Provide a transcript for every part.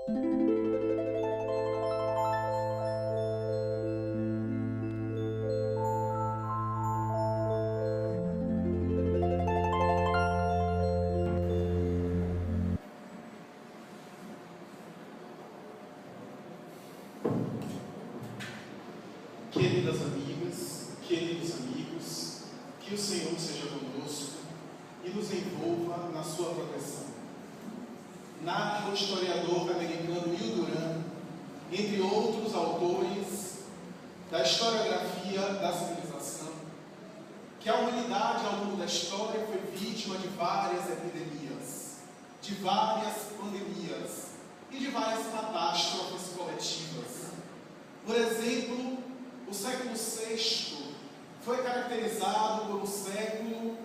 Queridas amigas, queridos amigos, que o Senhor seja conosco e nos envolva na sua proteção. Narra o historiador americano Will Durant, entre outros autores da historiografia da civilização, que a humanidade ao longo da história foi vítima de várias epidemias, de várias pandemias e de várias catástrofes coletivas. Por exemplo, o século VI foi caracterizado por um século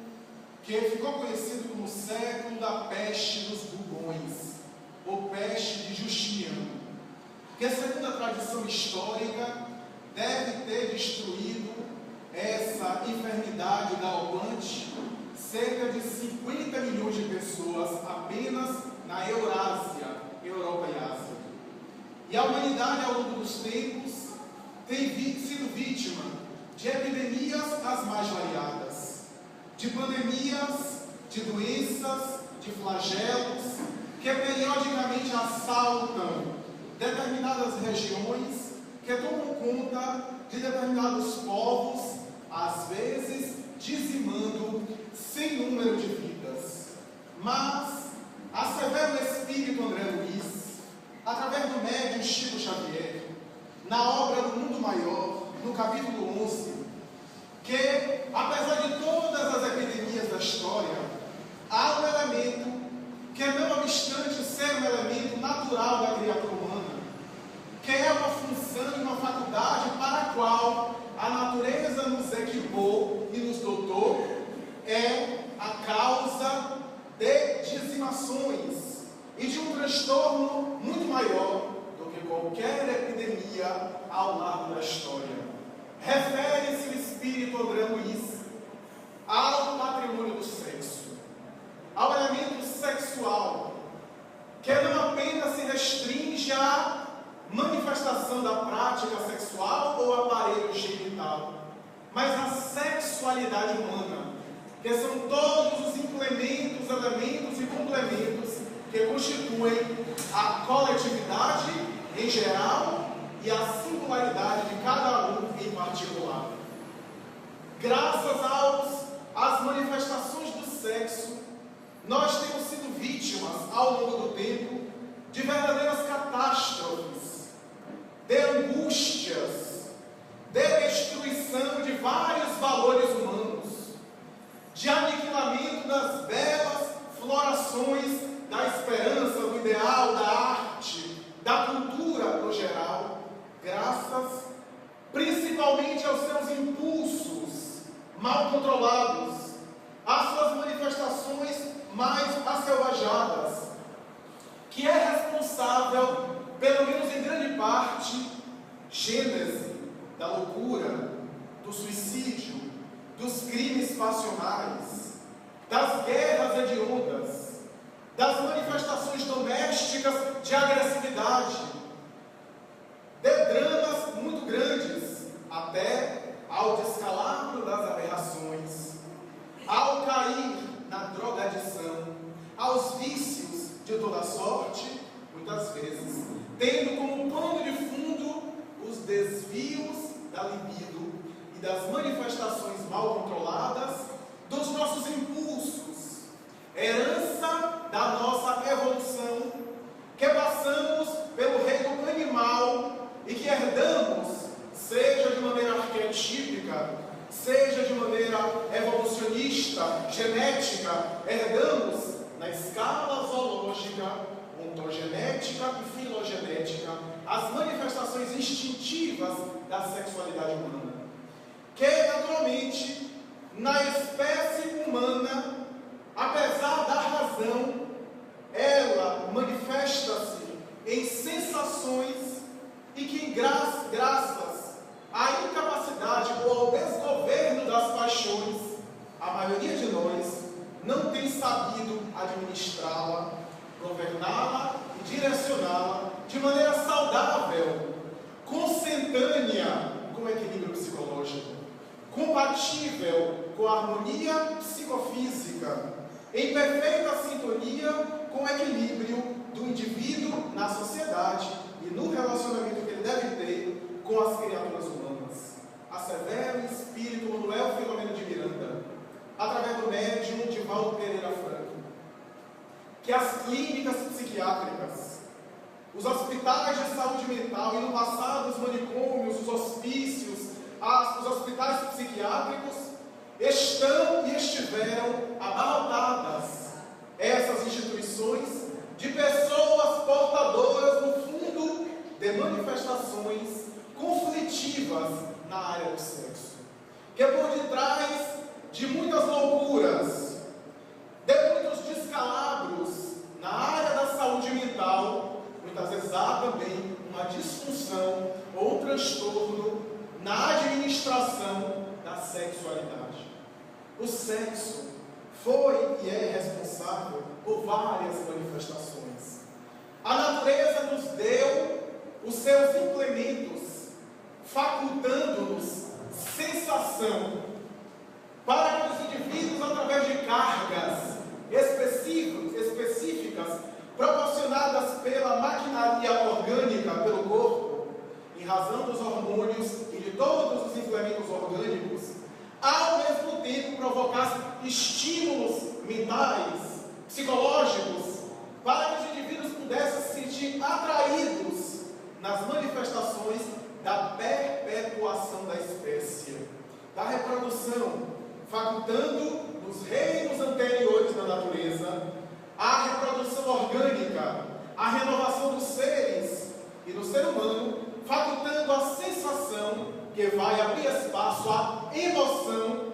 que ficou conhecido como o século da peste dos bubões, ou peste de Justiniano, que, segundo a tradição histórica, deve ter destruído essa enfermidade galopante cerca de 50 milhões de pessoas apenas na Eurásia, Europa e Ásia. E a humanidade, ao longo dos tempos, tem sido vítima de epidemias as mais variadas, de pandemias, de doenças, de flagelos, que periodicamente assaltam determinadas regiões, que tomam conta de determinados povos, às vezes dizimando sem número de vidas. Mas assevera o espírito André Luiz, através do médium Chico Xavier, na obra do Mundo Maior, no capítulo 11, que, apesar de todas as epidemias da história, há um elemento que, não obstante ser um elemento natural da criatura humana, que é uma função e uma faculdade para a qual a natureza nos equipou e nos dotou, é a causa de dizimações e de um transtorno muito maior do que qualquer epidemia ao largo da história. Refere-se o espírito André Luiz ao patrimônio do sexo, ao elemento sexual, que não apenas se restringe à manifestação da prática sexual ou aparelho genital, mas à sexualidade humana, que são todos os implementos, elementos e complementos que constituem a coletividade em geral e a singularidade de cada um em particular. Graças às manifestações do sexo, nós temos sido vítimas, ao longo do tempo, de verdadeiras catástrofes, de angústias, de destruição de vários valores humanos, de aniquilamento das belas florações da esperança, do ideal, da arte, da cultura no geral, graças principalmente aos seus impulsos mal controlados, às suas manifestações mais asselvajadas, que é responsável, pelo menos em grande parte, gênese da loucura, do suicídio, dos crimes passionais, das guerras hediondas, das manifestações domésticas de agressividade, de dramas muito grandes, até ao descalabro das aberrações, ao cair na drogadição, aos vícios de toda sorte, muitas vezes, tendo como pano de fundo os desvios da libido e das manifestações mal controladas dos nossos impulsos, herança da nossa evolução, que passamos pelo reino animal e que herdamos, seja de maneira arquetípica, seja de maneira evolucionista, genética, herdamos na escala zoológica, ontogenética e filogenética, as manifestações instintivas da sexualidade humana, que naturalmente, na espécie humana, apesar da razão, ela manifesta-se em sensações e que graças à incapacidade ou ao desgoverno das paixões, a maioria de nós não tem sabido administrá-la, governá-la e direcioná-la de maneira saudável, consentânea com o equilíbrio psicológico, compatível com a harmonia psicofísica, em perfeita sintonia com o equilíbrio do indivíduo na sociedade e no relacionamento que ele deve ter com as criaturas humanas. Assevera o espírito Manuel Filomeno de Miranda, através do médium Divaldo Pereira Franco, que as clínicas psiquiátricas, os hospitais de saúde mental e no passado os manicômios, os hospícios, os hospitais psiquiátricos estão e estiveram abarrotadas, essas instituições, de pessoas portadoras, no fundo, de manifestações conflitivas na área do sexo, que por detrás de muitas loucuras, de muitos descalabros na área da saúde mental, muitas vezes há também uma disfunção ou um transtorno na administração da sexualidade. O sexo foi e é responsável por várias manifestações. A natureza nos deu os seus implementos, facultando-nos sensação, para que os indivíduos, através de cargas específicas, proporcionadas pela maquinaria orgânica, pelo corpo, em razão dos hormônios e de todos os implementos orgânicos, ao mesmo tempo provocassem estímulos mentais, psicológicos, para que os indivíduos pudessem se sentir atraídos nas manifestações da perpetuação da espécie, da reprodução, facultando nos reinos anteriores da natureza a reprodução orgânica, a renovação dos seres e do ser humano, facultando a sensação que vai abrir espaço à emoção,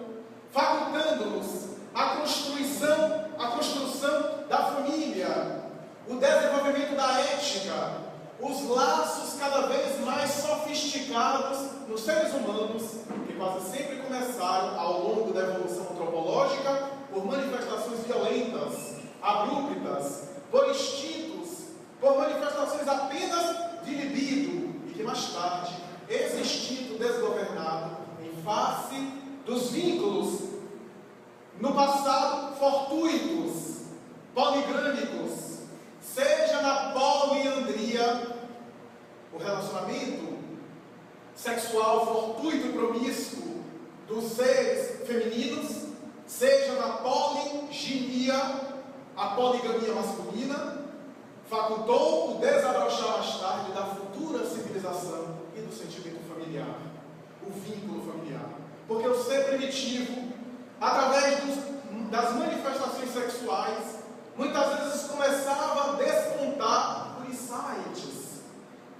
facultando-nos a construção da família, o desenvolvimento da ética, os laços cada vez mais sofisticados nos seres humanos, que quase sempre começaram ao longo da evolução antropológica por manifestações violentas, abruptas, por instintos, por manifestações apenas de libido, e que mais tarde esse instinto desgovernado, em face dos vínculos no passado fortuitos, poligâmicos, seja na poliandria, o relacionamento sexual fortuito e promíscuo dos seres femininos, seja na poliginia, a poligamia masculina, facultou o desabrochar mais tarde da futura civilização e do sentimento familiar, o vínculo familiar. Porque o ser primitivo, através das manifestações sexuais, muitas vezes começava a despontar por insights,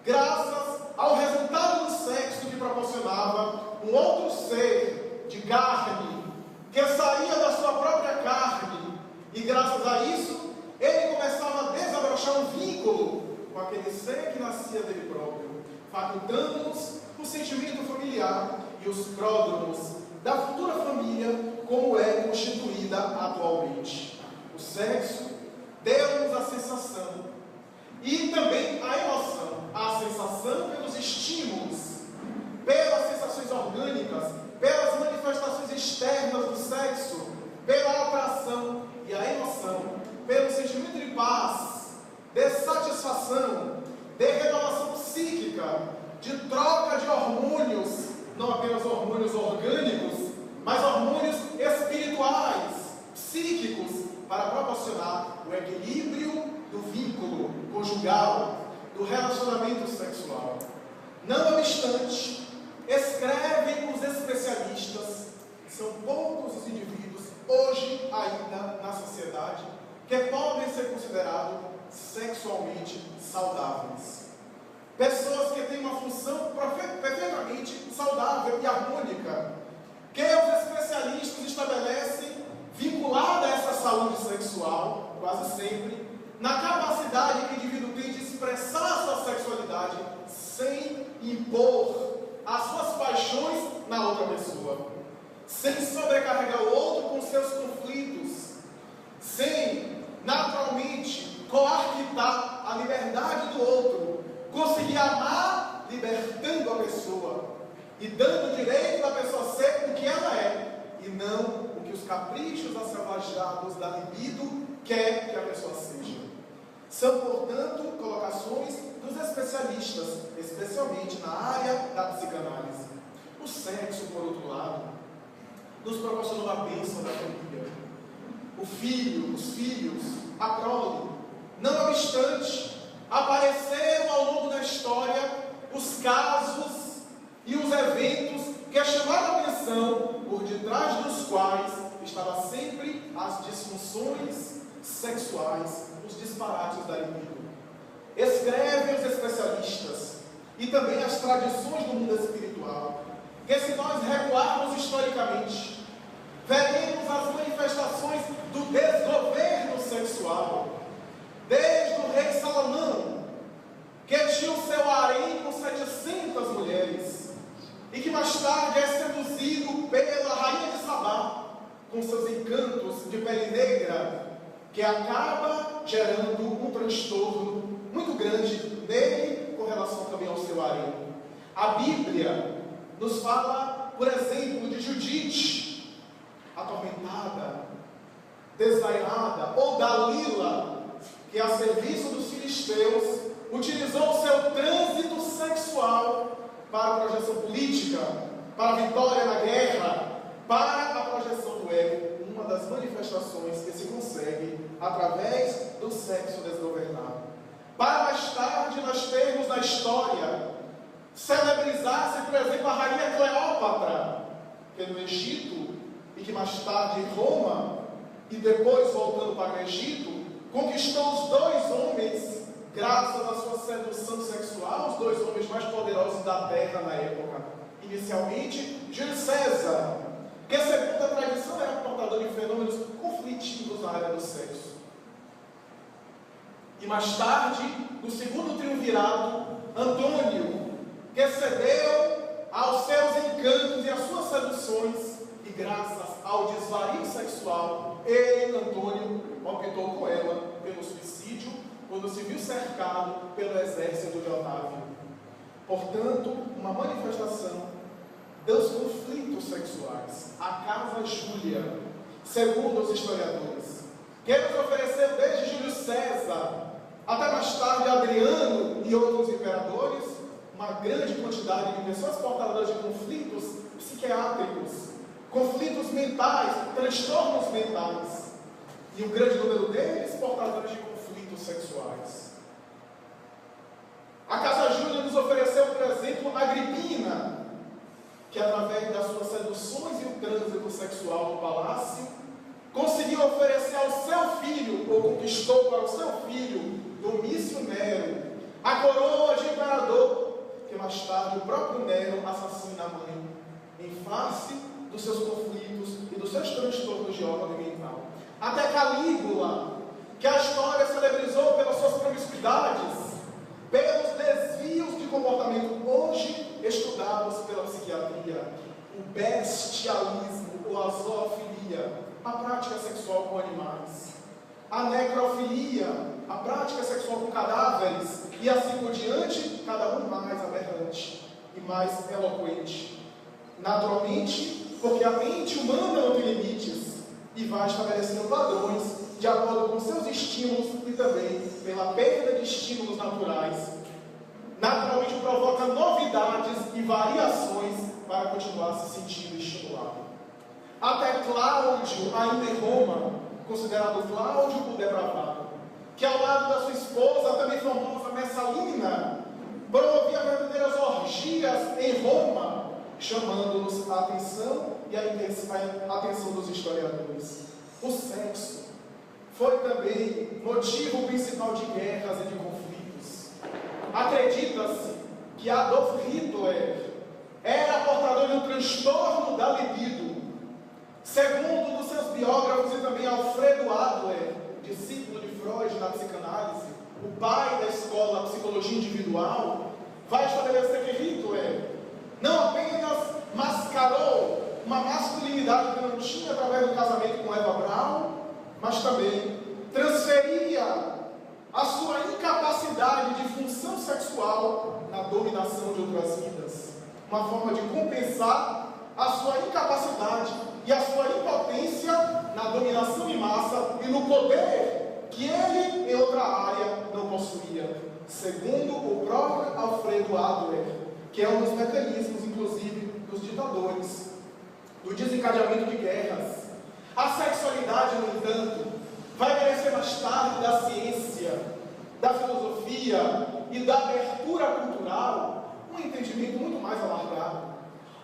graças ao resultado do sexo que proporcionava um outro ser de carne, que saía da sua própria carne, e graças a isso, ele começava a desabrochar um vínculo com aquele ser que nascia dele próprio, facultando-nos o sentimento familiar e os pródromos da futura família, como é constituída atualmente. O sexo deu-nos a sensação e também a emoção. A sensação pelos estímulos, pelas sensações orgânicas, pelas manifestações externas do sexo, pela atração, e a emoção pelo sentimento de paz, de satisfação, de renovação psíquica, de troca de hormônios, não apenas hormônios orgânicos, mas hormônios espirituais, psíquicos, para proporcionar o equilíbrio do vínculo conjugal, do relacionamento sexual. Não obstante, escrevem os especialistas, são poucos os indivíduos hoje ainda na sociedade que podem ser considerados sexualmente saudáveis. Pessoas que têm uma função perfeitamente saudável e harmônica, que os especialistas estabelecem vinculada a essa saúde sexual, quase sempre, na capacidade que o indivíduo tem de expressar a sua sexualidade sem impor as suas paixões na outra pessoa, sem sobrecarregar o outro com seus conflitos, sem naturalmente coartar a liberdade e dando o direito da pessoa ser o que ela é, e não o que os caprichos assalvajados da libido quer que a pessoa seja. São, portanto, colocações dos especialistas, especialmente na área da psicanálise. O sexo, por outro lado, nos proporcionou a bênção da família. O filho, os filhos, a prole. Não obstante, apareceram ao longo da história os casos e os eventos que chamaram a atenção, por detrás dos quais estavam sempre as disfunções sexuais, os disparates da libido. Escrevem os especialistas e também as tradições do mundo espiritual, que se nós recuarmos historicamente, veremos as manifestações do desgoverno sexual, desde o rei Salomão, que tinha o seu harém com 700 mulheres, e que mais tarde é seduzido pela rainha de Sabá, com seus encantos de pele negra, que acaba gerando um transtorno muito grande nele, com relação também ao seu harém. A Bíblia nos fala, por exemplo, de Judite, atormentada, desvairada, ou Dalila, que a serviço dos filisteus utilizou o seu trânsito sexual para a projeção política, para a vitória na guerra, para a projeção do ego, uma das manifestações que se consegue através do sexo desgovernado. Para mais tarde nós termos na história celebrizar-se, por exemplo, a rainha Cleópatra, que é no Egito, e que mais tarde em Roma, e depois voltando para o Egito, conquistou os dois homens, graças à sua sedução sexual, os dois homens mais poderosos da terra na época. Inicialmente, Júlio César, que segundo a tradição era portador de fenômenos conflitivos na área do sexo. E mais tarde, no segundo triunvirato, Antônio, que cedeu aos seus encantos e às suas seduções, e graças ao desvario sexual, ele, Antônio, optou com ela pelo suicídio, quando se viu cercado pelo exército de Otávio. Portanto, uma manifestação dos conflitos sexuais. A Casa Júlia, segundo os historiadores, que nos ofereceu desde Júlio César até mais tarde Adriano e outros imperadores, uma grande quantidade de pessoas portadoras de conflitos psiquiátricos, conflitos mentais, transtornos mentais, e um grande número deles portadores de conflitos sexuais. A Casa Júlia nos ofereceu, por exemplo, Agripina, que através das suas seduções e o trânsito sexual no palácio, conseguiu oferecer ao seu filho, ou conquistou para o seu filho, Domício Nero, a coroa de imperador, que mais tarde o próprio Nero assassina a mãe, em face dos seus conflitos e dos seus transtornos de ordem mental. Até Calígula, que a história celebrizou pelas suas promiscuidades, pelos desvios de comportamento hoje estudados pela psiquiatria, o bestialismo ou a zoofilia, a prática sexual com animais, a necrofilia, a prática sexual com cadáveres, e assim por diante, cada um mais aberrante e mais eloquente. Naturalmente, porque a mente humana não tem limites e vai estabelecendo padrões de acordo com seus estímulos e também pela perda de estímulos naturais. Naturalmente provoca novidades e variações para continuar se sentindo estimulado. Até Cláudio, ainda em Roma, considerado Cláudio o depravado, que ao lado da sua esposa, também famosa Messalina, promovia verdadeiras orgias em Roma, chamando-nos a atenção e a atenção dos historiadores. O sexo foi também motivo principal de guerras e de conflitos. Acredita-se que Adolf Hitler era portador de um transtorno da libido. Segundo um dos seus biógrafos e também Alfredo Adler, discípulo de Freud na psicanálise, o pai da escola Psicologia Individual, vai estabelecer que Hitler não apenas mascarou uma masculinidade que não tinha através do casamento com Eva Braun, mas também transferia a sua incapacidade de função sexual na dominação de outras vidas. uma forma de compensar a sua incapacidade e a sua impotência na dominação em massa e no poder que ele, em outra área, não possuía, segundo o próprio Alfredo Adler, que é um dos mecanismos, inclusive, dos ditadores, do desencadeamento de guerras. A sexualidade, no entanto, vai merecer mais tarde da ciência, da filosofia e da abertura cultural um entendimento muito mais alargado.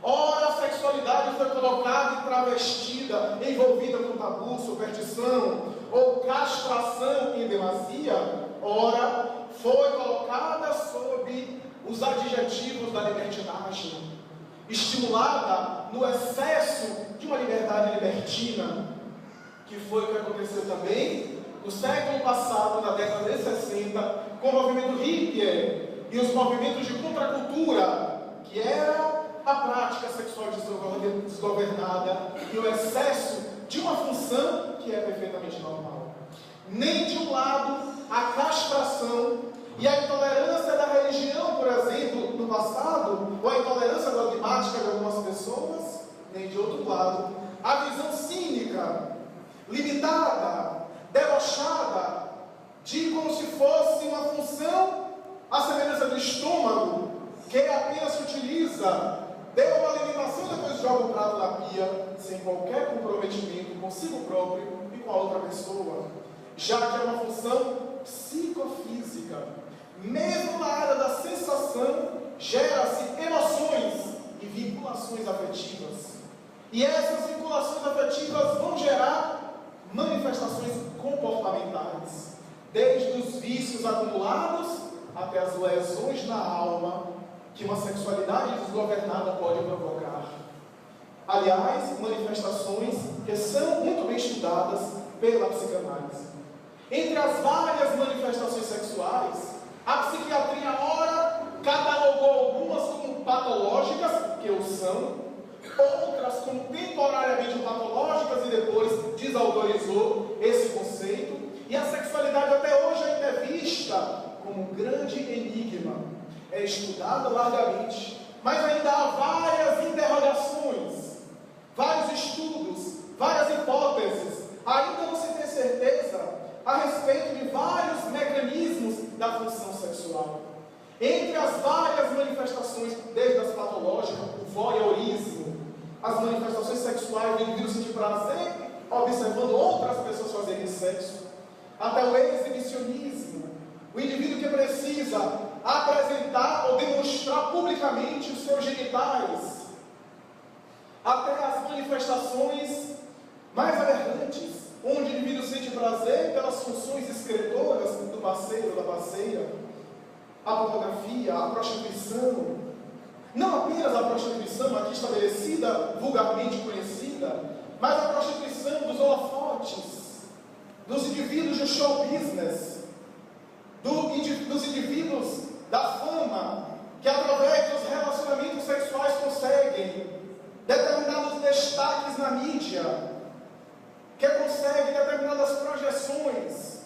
Ora, a sexualidade foi colocada e travestida, envolvida com tabu, superstição ou castração em demasia. Ora, foi colocada sob os adjetivos da libertinagem, estimulada no excesso de uma liberdade libertina, que foi o que aconteceu também no século passado, na década de 60, com o movimento hippie e os movimentos de contracultura, que era a prática sexual desgovernada e o excesso de uma função que é perfeitamente normal. Nem de um lado a castração e a intolerância da religião, por exemplo, no passado, ou a intolerância dogmática de algumas pessoas, nem de outro lado a visão cínica, limitada, debochada, de como se fosse uma função à semelhança do estômago, que apenas se utiliza, deu uma alimentação e depois joga o prato na pia, sem qualquer comprometimento consigo próprio e com a outra pessoa, já que é uma função psicofísica. Mesmo na área da sensação, gera-se emoções e vinculações afetivas. E essas vinculações afetivas vão gerar manifestações comportamentais, desde os vícios acumulados até as lesões na alma que uma sexualidade desgovernada pode provocar. Aliás, manifestações que são muito bem estudadas pela psicanálise. Entre as várias manifestações sexuais, a psiquiatria, ora, catalogou algumas como patológicas, que o são, outras como temporariamente patológicas e depois desautorizou esse conceito, e a sexualidade até hoje ainda é vista como um grande enigma, é estudada largamente, mas ainda há várias interrogações, vários estudos, várias hipóteses, ainda não se tem certeza a respeito de vários mecanismos da função sexual. Entre as várias manifestações, desde as patológicas, o voyeurismo, as manifestações sexuais do indivíduo sentir prazer observando outras pessoas fazerem sexo, até o exibicionismo, o indivíduo que precisa apresentar ou demonstrar publicamente os seus genitais, até as manifestações mais aberrantes, onde o indivíduo sente prazer pelas funções excretoras do parceiro ou da parceira, a pornografia, a prostituição, não apenas a prostituição aqui estabelecida, vulgarmente conhecida, mas a prostituição dos holofotes, dos indivíduos do show business, dos indivíduos da fama, que através dos relacionamentos sexuais conseguem determinados destaques na mídia, que conseguem determinadas projeções,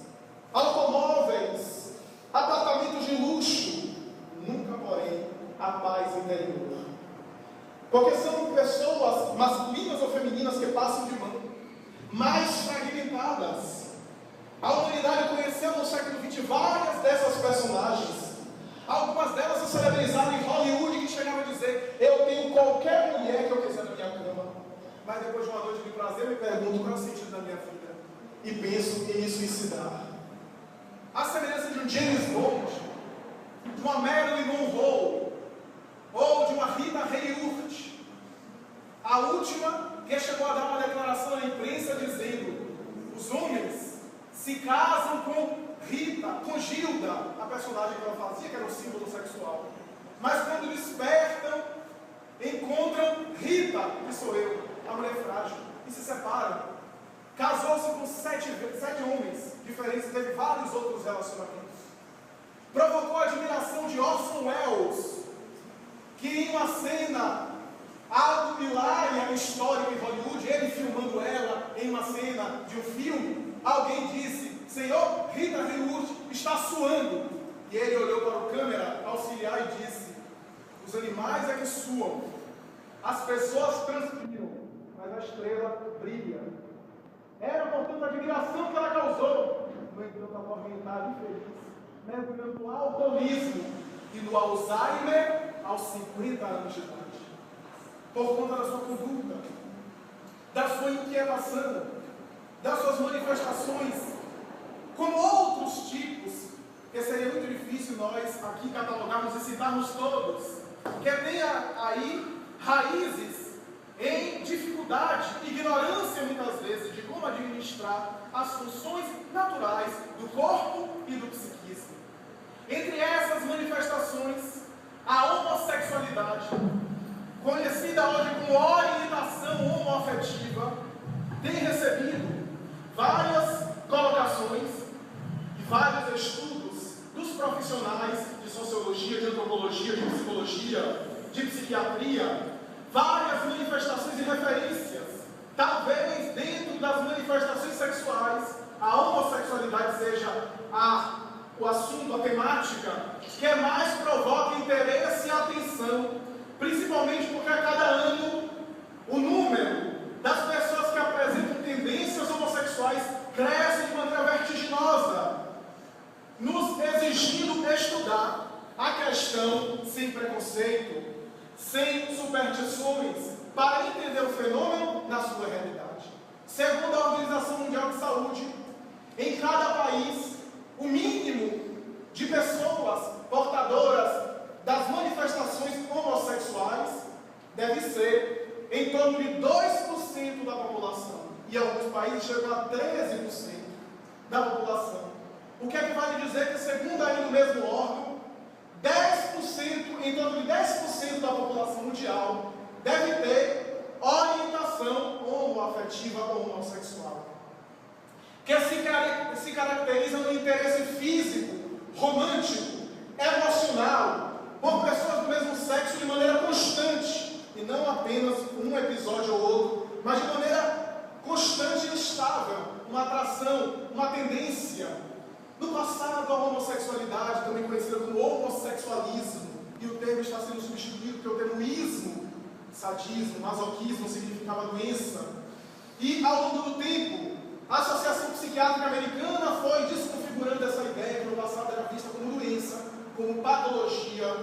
automóveis, apartamentos de luxo, nunca, porém, a paz interior. Porque são pessoas masculinas ou femininas que passam de mão, mais fragmentadas. A humanidade conheceu no século XX várias dessas personagens. Algumas delas se celebrizaram em Hollywood, que chegavam a dizer: eu tenho qualquer mulher que eu quiser na minha cama. Mas depois de uma noite de prazer, eu me pergunto qual é o sentido da minha vida e penso em me suicidar. A semelhança de um James Bond, de uma Marilyn Monroe, ou de uma Rita Hayworth, a última que chegou a dar uma declaração à imprensa dizendo: os homens se casam com Rita, com Gilda, a personagem que ela fazia, que era um símbolo sexual, mas quando despertam, encontram Rita, que sou eu, a mulher frágil, e se separam. Casou-se com sete homens diferentes, teve vários outros relacionamentos. Provocou a admiração de Orson Welles, que em uma cena algo hilária, histórica em Hollywood, ele filmando ela em uma cena de um filme, alguém disse: Senhor, Rita Hayworth está suando. E ele olhou para o câmera auxiliar e disse: Os animais é que suam. As pessoas transpiram, mas a estrela brilha. Era, portanto, a admiração que ela causou. No entanto, atormentada e infeliz, mergulhando no alcoolismo e no Alzheimer aos 50 anos de idade. Por conta da sua conduta, da sua inquietação, das suas manifestações, como outros tipos, que seria muito difícil nós aqui catalogarmos e citarmos todos, que tem aí raízes em dificuldade, ignorância muitas vezes de como administrar as funções naturais do corpo e do psiquismo. Entre essas manifestações, a homossexualidade, conhecida hoje como orientação homoafetiva, tem recebido várias colocações e vários estudos dos profissionais de sociologia, de antropologia, de psicologia, de psiquiatria, várias manifestações e referências. Talvez dentro das manifestações sexuais, a homossexualidade seja o assunto, a temática que mais provoca interesse e atenção, principalmente porque a cada ano o número das pessoas que apresentam tendências homossexuais cresce de maneira vertiginosa, nos exigindo estudar a questão sem preconceito, sem superstições, para entender o fenômeno na sua realidade. Segundo a Organização Mundial de Saúde, em cada país, o mínimo de pessoas portadoras das manifestações homossexuais deve ser em torno de 2% da população. E alguns países chegam a 13% da população. O que equivale a dizer que, segundo ainda o mesmo órgão, 10%, em torno de 10% da população mundial deve ter orientação homoafetiva ou homossexual, que se caracteriza no interesse físico, romântico, emocional, por pessoas do mesmo sexo de maneira constante, e não apenas um episódio ou outro, mas de maneira constante e estável, uma atração, uma tendência. No passado, a homossexualidade, também conhecida como homossexualismo, e o termo está sendo substituído pelo termo ismo, sadismo, masoquismo significava doença. E ao longo do tempo, a Associação Psiquiátrica Americana foi desconfigurando essa ideia, que no passado era vista como doença, como patologia,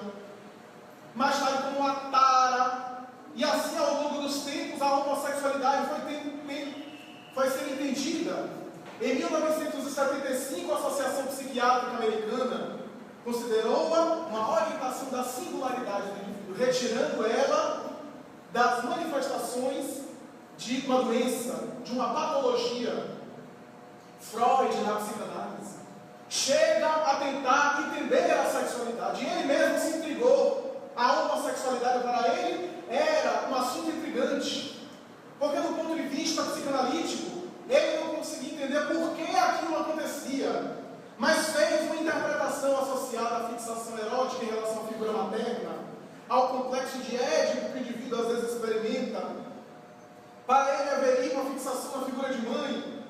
mais tarde como uma tara, e assim ao longo dos tempos a homossexualidade foi sendo entendida. Em 1975, a Associação Psiquiátrica Americana considerou-a uma orientação da singularidade do indivíduo, retirando ela das manifestações de uma doença, de uma patologia. Freud, na psicanálise, chega a tentar entender a sexualidade, e ele mesmo se intrigou. A homossexualidade para ele era um assunto intrigante, porque do ponto de vista psicanalítico, ele não conseguia entender por que aquilo acontecia, mas fez uma interpretação associada à fixação erótica em relação à figura materna, ao complexo de Édipo que o indivíduo às vezes experimenta. Para ele haveria uma fixação na figura de mãe,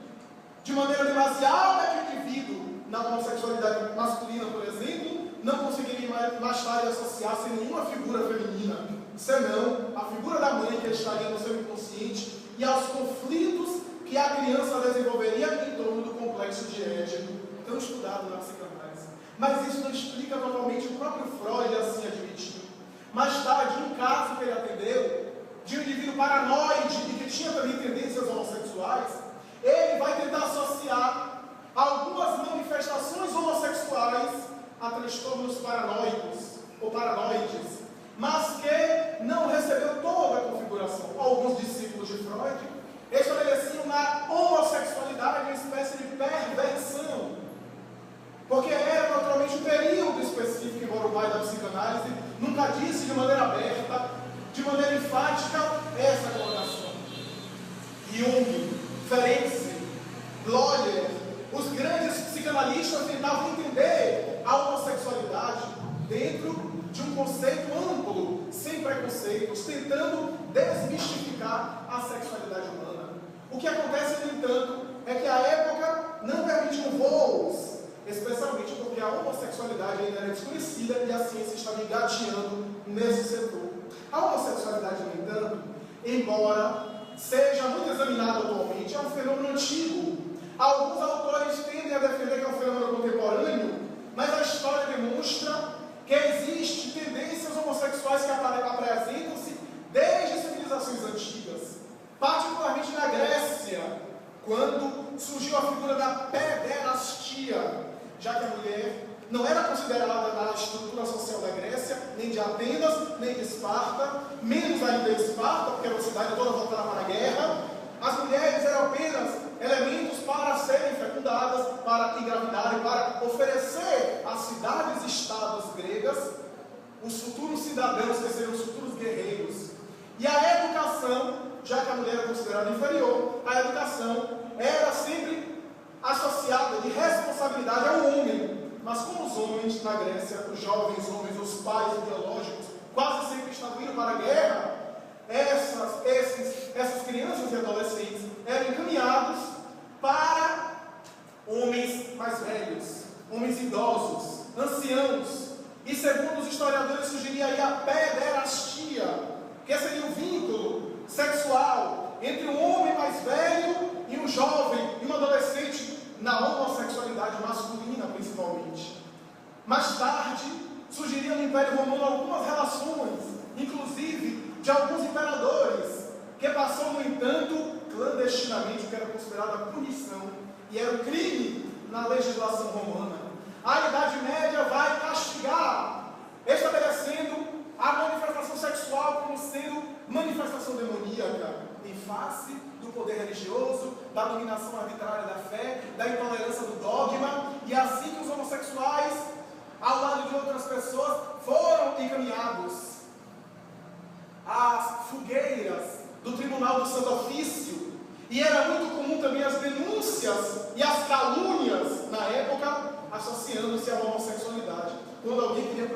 de maneira demasiada que o indivíduo, na homossexualidade masculina, por exemplo, não conseguiria mais tarde associar-se a nenhuma figura feminina, senão a figura da mãe que estaria no seu inconsciente e aos conflitos que a criança desenvolveria em torno do complexo de Édipo, tão estudado na psicanálise. Mas isso não explica totalmente, o próprio Freud assim admitiu. Mais tarde, um caso que ele atendeu, de um indivíduo paranoide e que tinha também tendências homossexuais, ele vai tentar associar algumas manifestações homossexuais a transtornos paranoicos ou paranoides, mas que não recebeu toda a configuração. Alguns discípulos de Freud estabeleciam na homossexualidade uma espécie de perversão, porque era naturalmente um período específico, embora o pai da psicanálise nunca disse de maneira aberta, de maneira enfática, essa colocação. Jung, Ferenczi, Bloyer, os grandes psicanalistas tentavam entender a homossexualidade dentro de um conceito amplo, sem preconceitos, tentando desmistificar a sexualidade humana. O que acontece, no entanto, é que a época não permitiu voos, especialmente porque a homossexualidade ainda era desconhecida e a ciência estava engateando nesse setor. A homossexualidade, no entanto, embora seja muito examinada atualmente, é um fenômeno antigo. Alguns autores tendem a defender que é um fenômeno contemporâneo, mas a história demonstra que existem tendências homossexuais que apresentam-se desde civilizações antigas, particularmente na Grécia, quando surgiu a figura da pederastia, já que a mulher não era considerada na estrutura social da Grécia, nem de Atenas, nem de Esparta, menos ainda de Esparta, porque era uma cidade toda voltada para a guerra. As mulheres eram apenas elementos para serem fecundadas, para engravidarem, para oferecer às cidades-estados gregas os futuros cidadãos que seriam os futuros guerreiros. E a educação, já que a mulher era considerada inferior, a educação era sempre associada de responsabilidade ao homem. Mas como os homens na Grécia, os jovens homens, os pais ideológicos, quase sempre estavam indo para a guerra, essas crianças e adolescentes eram encaminhados para homens mais velhos, homens idosos, anciãos. E segundo os historiadores, surgiria aí a pederastia, que seria o vínculo sexual entre um homem mais velho e um jovem e um adolescente, na homossexualidade masculina principalmente. Mais tarde, surgiria no Império Romano algumas relações, inclusive de alguns imperadores, que passou, no entanto, clandestinamente, o que era considerada punição, e era um crime na legislação romana. A Idade Média vai castigar, estabelecendo a manifestação sexual como sendo manifestação demoníaca, em face do poder religioso, da dominação arbitrária da fé, da intolerância do dogma, e assim que os homossexuais, ao lado de outras pessoas, foram encaminhados às fogueiras do Tribunal do Santo Ofício, e era muito comum também as denúncias e as calúnias, na época, associando-se à homossexualidade. Quando alguém queria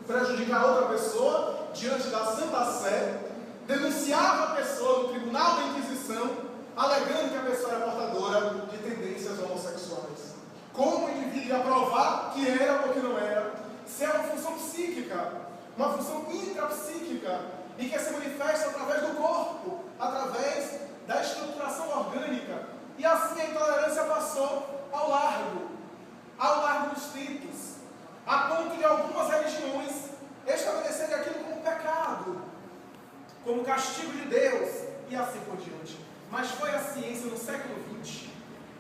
prejudicar outra pessoa, diante da Santa Sé, denunciava a pessoa no Tribunal da Inquisição, alegando que a pessoa era portadora de tendências homossexuais. Como o indivíduo ia provar que era ou que não era? Se é uma função psíquica, uma função intrapsíquica, e que se manifesta através do corpo, através da estruturação orgânica. E assim a intolerância passou ao largo dos tempos, a ponto de algumas religiões estabelecerem aquilo como pecado, como castigo de Deus, e assim por diante. Mas foi a ciência no século XX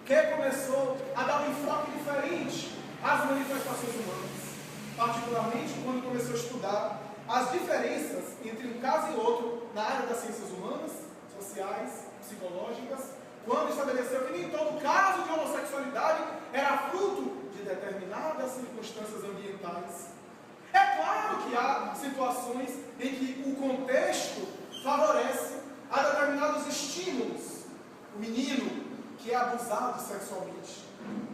que começou a dar um enfoque diferente às manifestações humanas, particularmente quando começou a estudar as diferenças entre um caso e outro na área das ciências humanas, sociais, psicológicas, quando estabeleceu que nem todo caso de homossexualidade era fruto de determinadas circunstâncias ambientais. É claro que há situações em que o contexto favorece a determinados estímulos. O menino que é abusado sexualmente,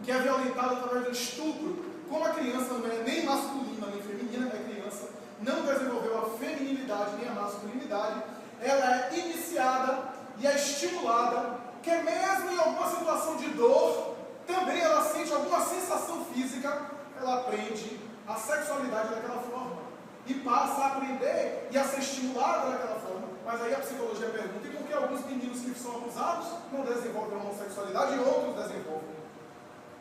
que é violentado através do estupro, como a criança não é nem masculina nem feminina, a criança não desenvolveu a feminilidade nem a masculinidade, ela é iniciada e é estimulada, que mesmo em alguma situação de dor, também ela sente alguma sensação física, ela aprende a sexualidade daquela forma e passa a aprender e a ser estimulada daquela forma. Mas aí a psicologia pergunta: e por que alguns meninos que são abusados não desenvolvem a homossexualidade e outros desenvolvem?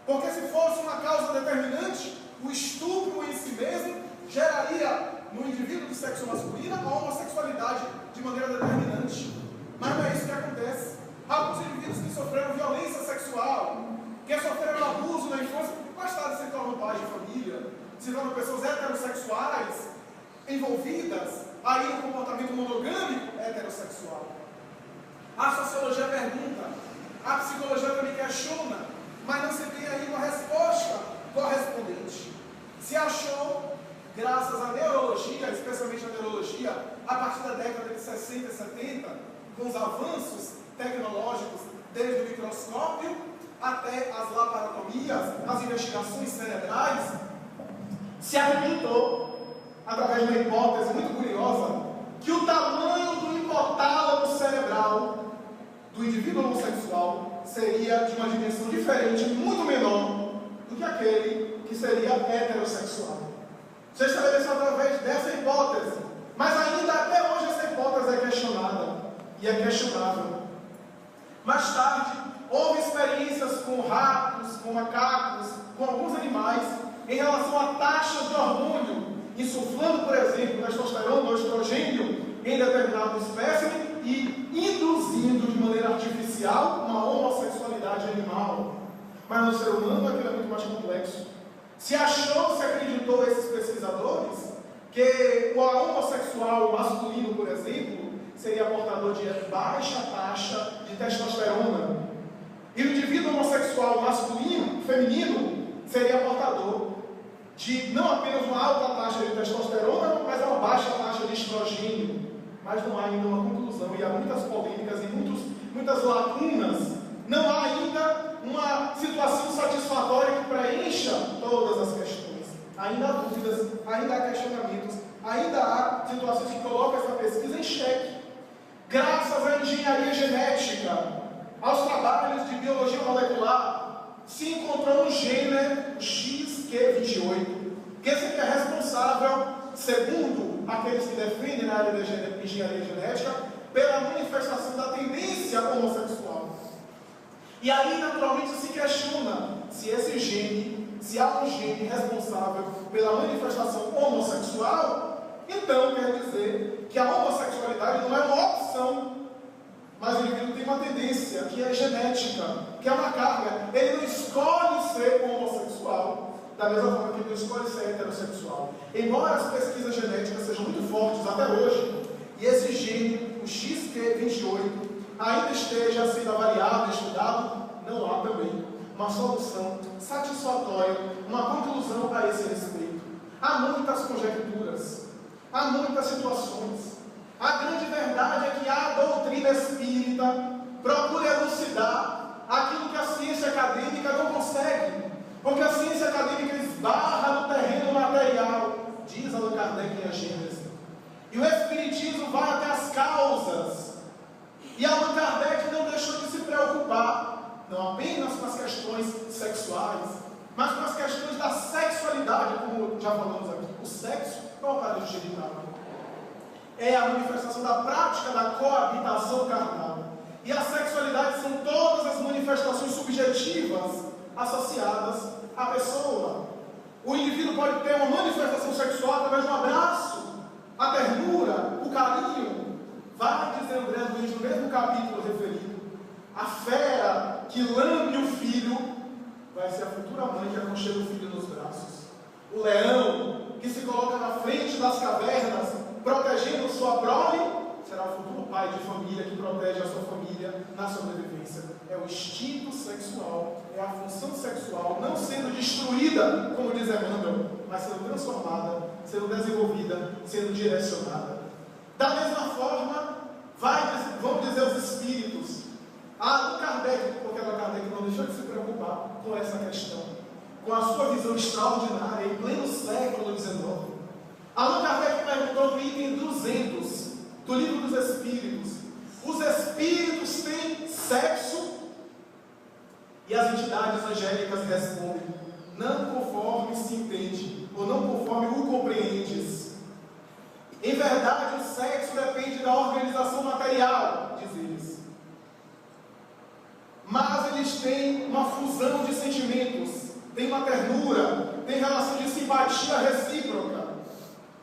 Porque se fosse uma causa determinante, o estupro em si mesmo geraria no indivíduo do sexo masculino a homossexualidade de maneira determinante. Mas não é isso que acontece. Alguns indivíduos que sofreram violência sexual, que sofreram abuso na infância, mais tarde se tornam pais de família, se tornam pessoas heterossexuais, envolvidas aí no comportamento monogâmico heterossexual. A sociologia pergunta, a psicologia também questiona, mas não se tem aí uma resposta correspondente. Se achou, graças à neurologia, especialmente a neurologia, a partir da década de 60 e 70, com os avanços tecnológicos, desde o microscópio até as laparotomias, as investigações cerebrais, se acreditou, através de uma hipótese muito curiosa, que o tamanho do hipotálamo cerebral do indivíduo homossexual seria de uma dimensão diferente, muito menor do que aquele que seria heterossexual. Se estabeleceu através dessa hipótese Mas ainda até hoje essa hipótese é questionada e é questionável. Mais tarde, houve experiências com ratos, com macacos, com alguns animais, em relação a taxas de hormônio, insuflando, por exemplo, testosterona ou estrogênio em determinado espécime e induzindo de maneira artificial uma homossexualidade animal. Mas no ser humano aquilo é muito mais complexo. Se acreditou esses pesquisadores que o homossexual masculino, por exemplo, seria portador de baixa taxa de testosterona. E o indivíduo homossexual feminino, seria portador de não apenas uma alta taxa de testosterona, mas uma baixa taxa de estrogênio. Mas não há ainda uma conclusão, e há muitas polêmicas e muitas lacunas. Não há ainda uma situação satisfatória que preencha todas as questões. Ainda há dúvidas, ainda há questionamentos, ainda há situações que colocam essa pesquisa em xeque. Graças à engenharia genética, aos trabalhos de biologia molecular, se encontrou um gene, o XQ28, que seria responsável, segundo aqueles que defendem na área da engenharia genética, pela manifestação da tendência homossexual. E aí, naturalmente, se questiona se há um gene responsável pela manifestação homossexual, então quer dizer que a homossexualidade não é uma opção, mas o indivíduo tem uma tendência que é genética, que é uma carga. Ele não escolhe ser homossexual, da mesma forma que ele não escolhe ser heterossexual. Embora as pesquisas genéticas sejam muito fortes até hoje, e esse gene, o XQ28, ainda esteja sendo avaliado, estudado, não há também uma solução satisfatória, uma conclusão a esse respeito. Há muitas conjecturas, há muitas situações. A grande verdade é que a doutrina espírita procura elucidar aquilo que a ciência acadêmica não consegue, porque a ciência acadêmica esbarra no terreno material, diz Allan Kardec em A Gênese. E o Espiritismo vai até as causas. E Allan Kardec não deixou de se preocupar, não apenas com as questões sexuais, mas com as questões da sexualidade, como já falamos aqui. O sexo não é o aparelho genital. É a manifestação da prática da coabitação carnal. E a sexualidade são todas as manifestações subjetivas associadas à pessoa. O indivíduo pode ter uma manifestação sexual através de um abraço, a ternura, o carinho. Vai dizer André Luiz no mesmo capítulo referido: a fera que lambe o filho vai ser a futura mãe que aconchega o filho nos braços. O leão que se coloca na frente das cavernas, protegendo sua prole, será o futuro pai de família que protege a sua família na sobrevivência. É o instinto sexual, é a função sexual, não sendo destruída, como diz Emmanuel, mas sendo transformada, sendo desenvolvida, sendo direcionada. Da mesma forma, vão dizer os espíritos. Allan Kardec, porque Allan Kardec não deixou de se preocupar com essa questão, com a sua visão extraordinária em pleno século XIX. Allan Kardec perguntou no item 200 do Livro dos Espíritos: os espíritos têm sexo? E as entidades angélicas respondem: não conforme se entende, ou não conforme o compreendes. Em verdade, o sexo depende da organização material, diz eles. Mas eles têm uma fusão de sentimentos, têm uma ternura, têm relação de simpatia recíproca.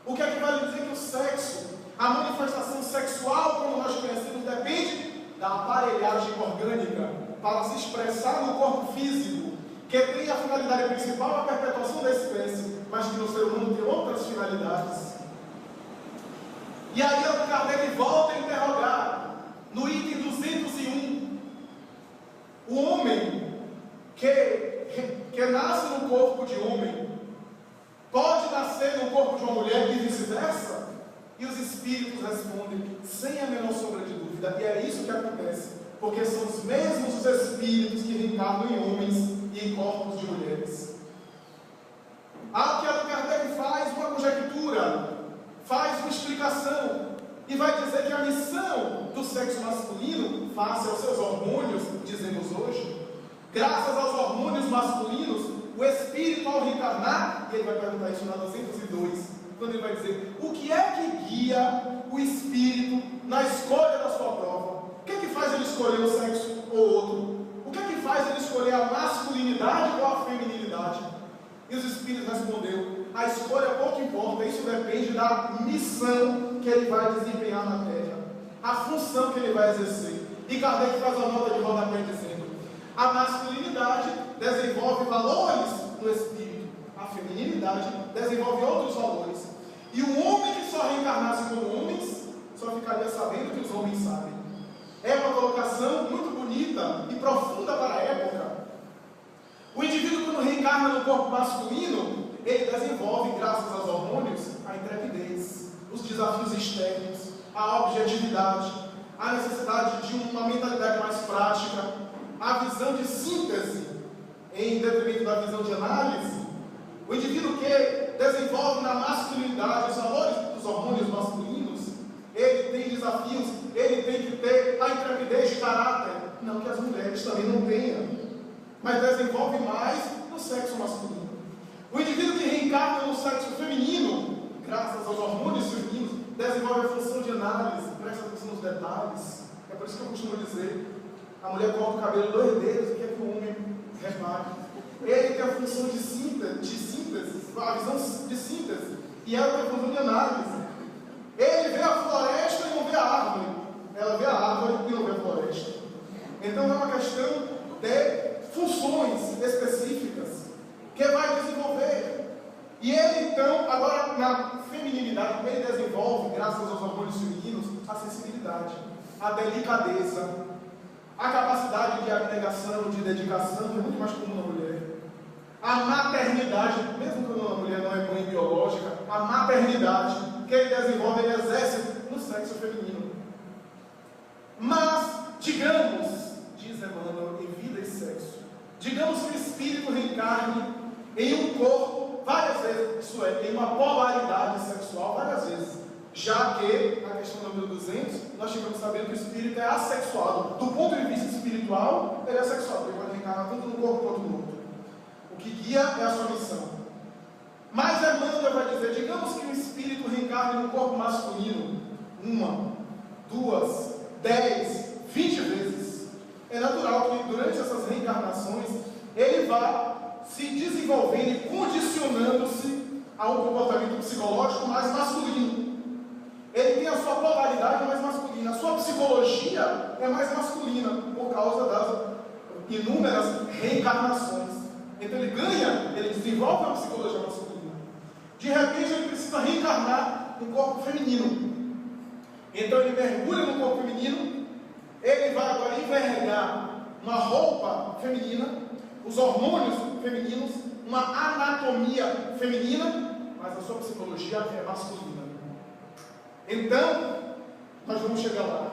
O que equivale a dizer que o sexo, a manifestação sexual, como nós conhecemos, depende da aparelhagem orgânica para se expressar no corpo físico, que tem a finalidade principal a perpetuação da espécie, mas que no ser humano tem outras finalidades. E aí Allan Kardec volta a interrogar no item 201. O homem que nasce no corpo de homem pode nascer no corpo de uma mulher e vice-versa? E os espíritos respondem sem a menor sombra de dúvida. E é isso que acontece, porque são os mesmos os espíritos que reencarnam em homens e em corpos de mulheres. Há que Allan Kardec faz uma conjectura, faz uma explicação, e vai dizer que a missão do sexo masculino, face aos seus hormônios, dizemos hoje, graças aos hormônios masculinos, o espírito ao reencarnar, e ele vai perguntar isso na 202, quando ele vai dizer: o que é que guia o espírito na escolha da sua prova? O que é que faz ele escolher um sexo ou outro? O que é que faz ele escolher a masculinidade ou a feminilidade? E os espíritos respondeu: a escolha pouco importa, isso depende da missão que ele vai desempenhar na terra, a função que ele vai exercer. E Kardec faz uma nota de rodapé dizendo: a masculinidade desenvolve valores no espírito, a feminilidade desenvolve outros valores. E o homem que só reencarnasse como homens, só ficaria sabendo que os homens sabem. É uma colocação muito bonita e profunda para a época. O indivíduo, quando reencarna no corpo masculino, ele desenvolve, graças aos hormônios, a intrepidez, os desafios externos, a objetividade, a necessidade de uma mentalidade mais prática, a visão de síntese, em detrimento da visão de análise. O indivíduo que desenvolve na masculinidade os valores dos hormônios masculinos, ele tem desafios, ele tem que ter a intrepidez de caráter, não que as mulheres também não tenham, mas desenvolve mais no sexo masculino. O indivíduo que reencarna no sexo feminino, graças aos hormônios femininos, desenvolve a função de análise, presta atenção nos detalhes. É por isso que eu costumo dizer: a mulher corta o cabelo 2 dedos, o que é que o homem repare? Ele tem a função de síntese, a visão de síntese, e ela tem a função de análise. Ele vê a floresta e não vê a árvore, ela vê a árvore e não vê a floresta. Então é uma questão de funções específicas que vai desenvolver. E ele então, agora na feminilidade, ele desenvolve, graças aos hormônios femininos, a sensibilidade, a delicadeza, a capacidade de abnegação, de dedicação, que é muito mais comum na mulher. A maternidade, mesmo quando a mulher não é mãe biológica, a maternidade que ele desenvolve, ele exerce no sexo feminino. Mas, digamos, diz Emmanuel, em vida e sexo, digamos que o espírito reencarne em um corpo várias vezes, isso é, em uma polaridade sexual várias vezes, já que, na questão número 200, nós tivemos sabendo que o espírito é assexuado. Do ponto de vista espiritual, ele é assexuado, ele pode reencarnar tanto no corpo quanto no outro. O que guia é a sua missão. Mas Emmanuel vai dizer: digamos que o espírito reencarne no corpo masculino 1, 2, 10, 20 vezes. É natural que durante essas reencarnações ele vá se desenvolvendo e condicionando-se a um comportamento psicológico mais masculino. Ele tem a sua polaridade mais masculina, a sua psicologia é mais masculina por causa das inúmeras reencarnações. Então ele ganha, ele desenvolve a psicologia masculina. De repente ele precisa reencarnar no corpo feminino. Então ele mergulha no corpo feminino, ele vai agora envergar uma roupa feminina, os hormônios femininos, uma anatomia feminina, mas a sua psicologia é masculina. Então, nós vamos chegar lá.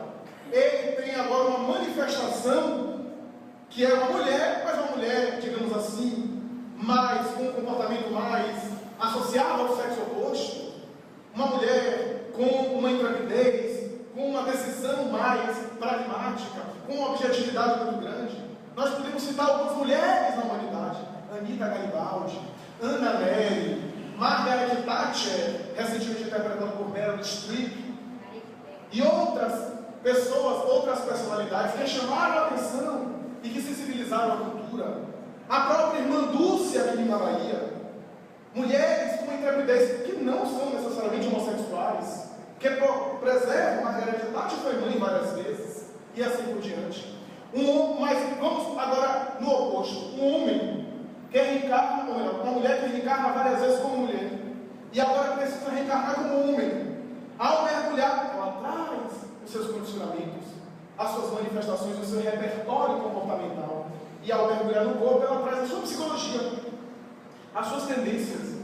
Ele tem agora uma manifestação que é uma mulher, mas uma mulher, digamos assim, mais com um comportamento mais associado ao sexo oposto, uma mulher com uma intrepidez, com uma decisão mais pragmática, com uma objetividade muito grande. Nós podemos citar algumas mulheres na humanidade: Anita Garibaldi, Anna Nery, Margaret Thatcher, recentemente interpretada por Meryl Streep, e outras pessoas, outras personalidades que chamaram a atenção e que sensibilizaram a cultura. A própria irmã Dulce aqui na Bahia, mulheres com intrepidez que não são necessariamente homossexuais, que preservam. Margaret Thatcher foi mãe várias vezes, e assim por diante. Mas vamos agora no oposto: um homem que reencarna, ou melhor, uma mulher que reencarna várias vezes como mulher, e agora precisa reencarnar como homem. Ao mergulhar, ela traz os seus condicionamentos, as suas manifestações, o seu repertório comportamental, e ao mergulhar no corpo, ela traz a sua psicologia, as suas tendências.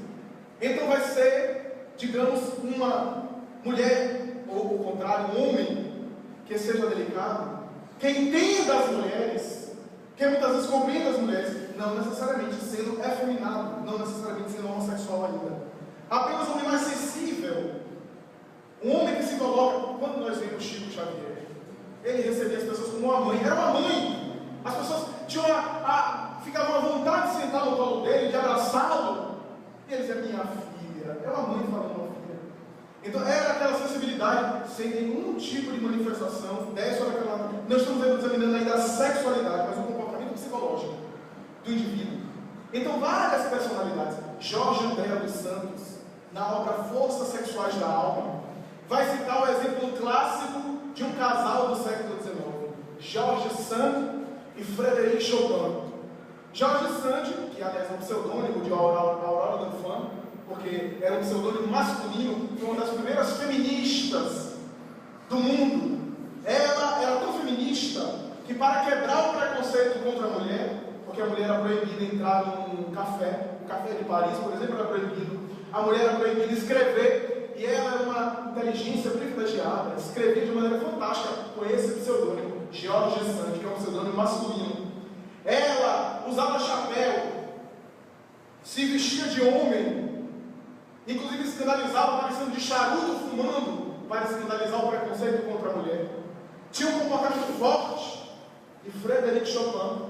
Então vai ser, digamos, uma mulher, ou o contrário, um homem que seja delicado, que entenda as mulheres, que muitas vezes compreenda as mulheres, não necessariamente sendo efeminado, não necessariamente sendo homossexual ainda, apenas um homem mais sensível, um homem que se coloca. Quando nós vemos Chico Xavier, ele recebia as pessoas como uma mãe, era uma mãe, as pessoas tinham ficavam à vontade de sentar no colo dele, de abraçá-lo, E ele dizia, minha filha, é uma mãe falando uma filha. Então era aquela sensibilidade sem nenhum tipo de manifestação dessa ou daquela. Nós estamos examinando ainda a sexualidade, mas o comportamento psicológico do indivíduo. Então várias personalidades. Jorge André dos Santos, na obra Forças Sexuais da Alma, vai citar o exemplo clássico de um casal do século XIX, George Sand e Frédéric Chopin. George Sand, que aliás é um pseudônimo de Aurora Danfan, porque era um pseudônimo masculino, foi uma das primeiras feministas do mundo. Ela era tão feminista que, para quebrar o preconceito contra a mulher, porque a mulher era proibida entrar num café, o café de Paris, por exemplo, era proibido, a mulher era proibida escrever, e ela era uma inteligência privilegiada, escrevia de maneira fantástica com esse pseudônimo, George Sand, que é um pseudônimo masculino. Ela usava chapéu, se vestia de homem, inclusive escandalizava parecendo de charuto fumando, para escandalizar o preconceito contra a mulher. Tinha um comportamento forte. E Frédéric Chopin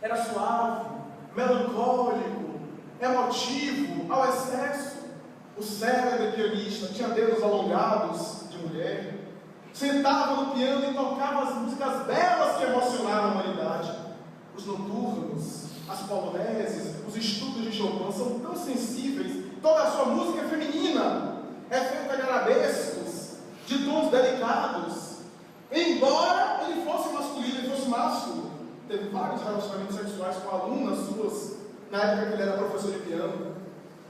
era suave, melancólico, emotivo, ao excesso. O célebre pianista tinha dedos alongados de mulher, sentava no piano e tocava as músicas belas que emocionaram a humanidade. Os noturnos, as poloneses, os estudos de Chopin são tão sensíveis. Toda a sua música é feminina, é feita de arabescos, de tons delicados. Embora ele fosse masculino, ele fosse másculo, teve vários relacionamentos sexuais com alunas suas, na época que ele era professor de piano,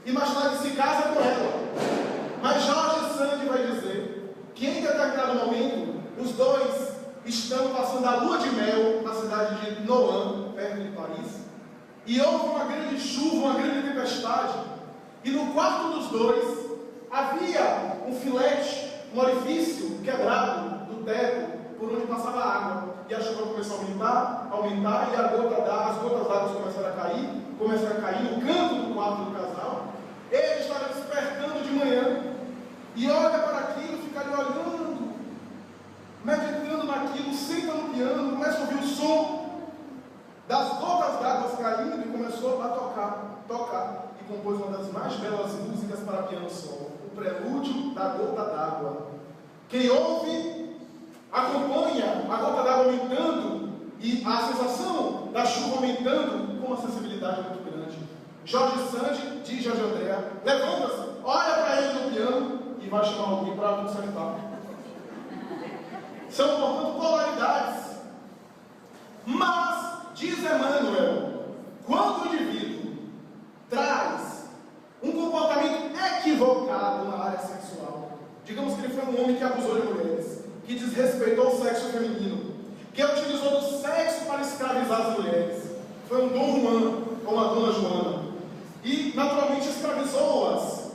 e mais tarde se casa com ela. Mas George Sand vai dizer que em determinado momento os dois estão passando a lua de mel na cidade de Nohant, perto de Paris, e houve uma grande chuva, uma grande tempestade, e no quarto dos dois havia um filete, um orifício quebrado do teto, por onde passava a água, e a chuva começou a aumentar, e as gotas d'água começaram a cair no canto do quarto do casal. Ele estava despertando de manhã, e olha para aquilo, fica ali olhando, meditando naquilo, senta no piano, começa a ouvir o som das gotas d'água caindo, e começou a tocar, e compôs uma das mais belas músicas para piano solo, o prelúdio da gota d'água. Quem ouve, acompanha a gota d'água aumentando, e a sensação da chuva aumentando, com uma sensibilidade muito grande. Jorge Sand diz Jorge André, levanta-se, olha para ele no piano, e vai chamar alguém para consertar. São, portanto, polaridades. Mas, diz Emmanuel, quando o indivíduo traz um comportamento equivocado na área sexual, digamos que ele foi um homem que abusou de mulheres, que desrespeitou o sexo feminino, que utilizou do sexo para escravizar as mulheres, foi um Dom Juan ou uma Dona Joana, e naturalmente escravizou-as.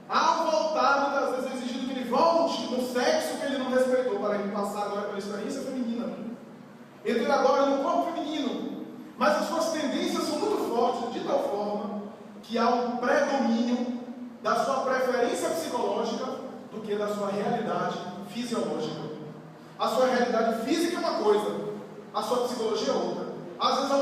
Ao voltar, muitas vezes é exigido que ele volte no sexo que ele não respeitou, para ele passar agora pela experiência feminina. Ele agora no corpo feminino, mas as suas tendências são muito fortes, de tal forma que há um predomínio da sua preferência psicológica do que da sua realidade fisiológica. A sua realidade física é uma coisa, a sua psicologia é outra. Às vezes há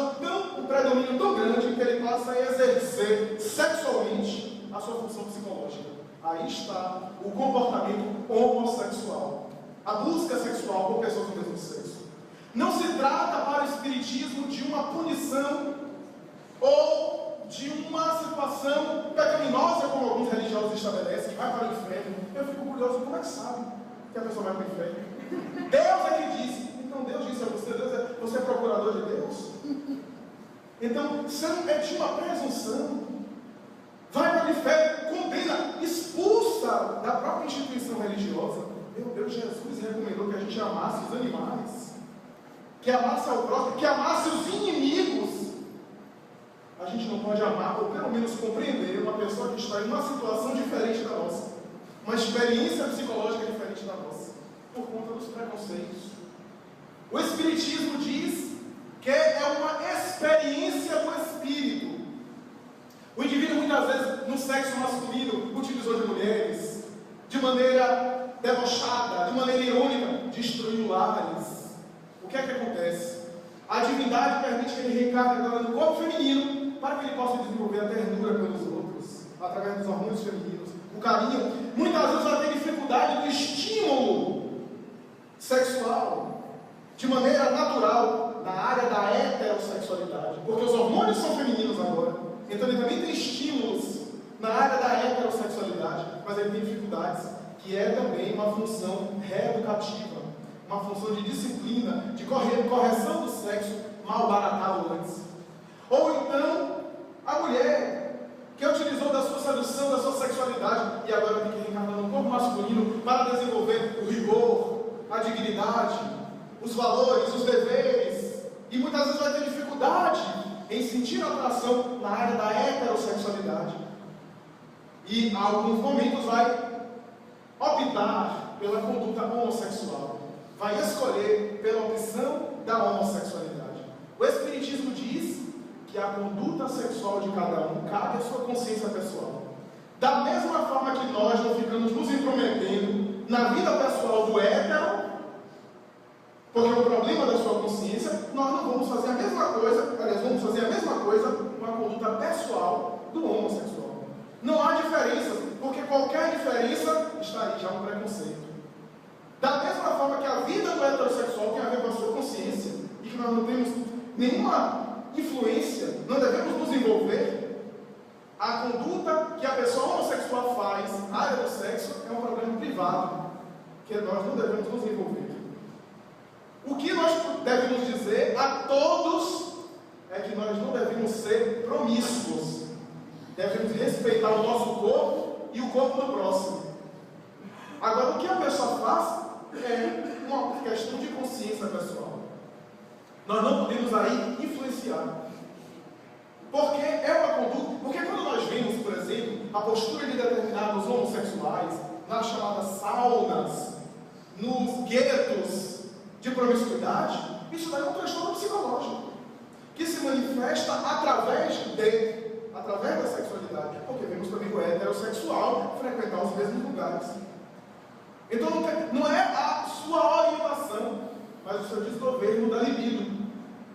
um predomínio tão grande que ele passa a exercer sexualmente a sua função psicológica. Aí está o comportamento homossexual, a busca sexual por pessoas do mesmo sexo. Não se trata para o espiritismo de uma punição ou de uma situação pecaminosa, como alguns religiosos estabelecem, que vai para o inferno. Eu fico curioso, como é que sabe que a pessoa vai para o inferno? Deus é que disse. Então Deus disse a você, você é procurador de Deus? Então, é de uma presunção. Vai para o inferno, condena, expulsa da própria instituição religiosa. Meu Deus, Jesus recomendou que a gente amasse os animais, que amasse ao próximo, que amasse os inimigos. A gente não pode amar, ou pelo menos compreender, uma pessoa que está em uma situação diferente da nossa, uma experiência psicológica diferente da nossa, por conta dos preconceitos. O Espiritismo diz que é uma experiência do Espírito. O indivíduo muitas vezes no sexo masculino utilizou de mulheres, de maneira debochada, de maneira irônica, destruiu lares. O que é que acontece? A divindade permite que ele reencarne agora no corpo feminino para que ele possa desenvolver a ternura pelos outros. através dos hormônios femininos, o carinho, muitas vezes vai ter dificuldade do estímulo sexual de maneira natural na área da heterossexualidade, porque os hormônios são femininos agora, então ele também tem estímulos na área da heterossexualidade, mas ele tem dificuldades, que é também uma função reeducativa, uma função de disciplina, de correção do sexo mal baratado antes. Ou então, a mulher que utilizou da sua sedução, da sua sexualidade, e agora tem que reencarnar no corpo masculino para desenvolver o rigor, a dignidade, os valores, os deveres, e muitas vezes vai ter dificuldade em sentir atração na área da heterossexualidade. E em alguns momentos vai optar pela conduta homossexual, vai escolher pela opção da homossexualidade. O Espiritismo diz que a conduta sexual de cada um cabe à sua consciência pessoal. Da mesma forma que nós não ficamos nos intrometendo na vida pessoal do hétero, porque é o problema da sua consciência, nós não vamos fazer a mesma coisa, aliás, vamos fazer a mesma coisa com a conduta pessoal do homossexual. Não há diferenças, porque qualquer diferença está aí já um preconceito. Da mesma forma que a vida do heterossexual tem a ver com a sua consciência, e que nós não temos nenhuma influência, não devemos nos envolver, a conduta que a pessoa homossexual faz na área do sexo é um problema privado, que nós não devemos nos envolver. O que nós devemos dizer a todos é que nós não devemos ser promíscuos, devemos respeitar o nosso corpo e o corpo do próximo. Agora, o que a pessoa faz é uma questão de consciência pessoal. Nós não podemos aí influenciar. Porque é uma conduta. Porque quando nós vemos, por exemplo, a postura de determinados homossexuais nas chamadas saunas, nos guetos de promiscuidade, isso daí é um transtorno psicológico que se manifesta através da sexualidade. Porque vemos também o heterossexual frequentar os mesmos lugares. Então não é a sua orientação, mas o seu desgoverno da libido,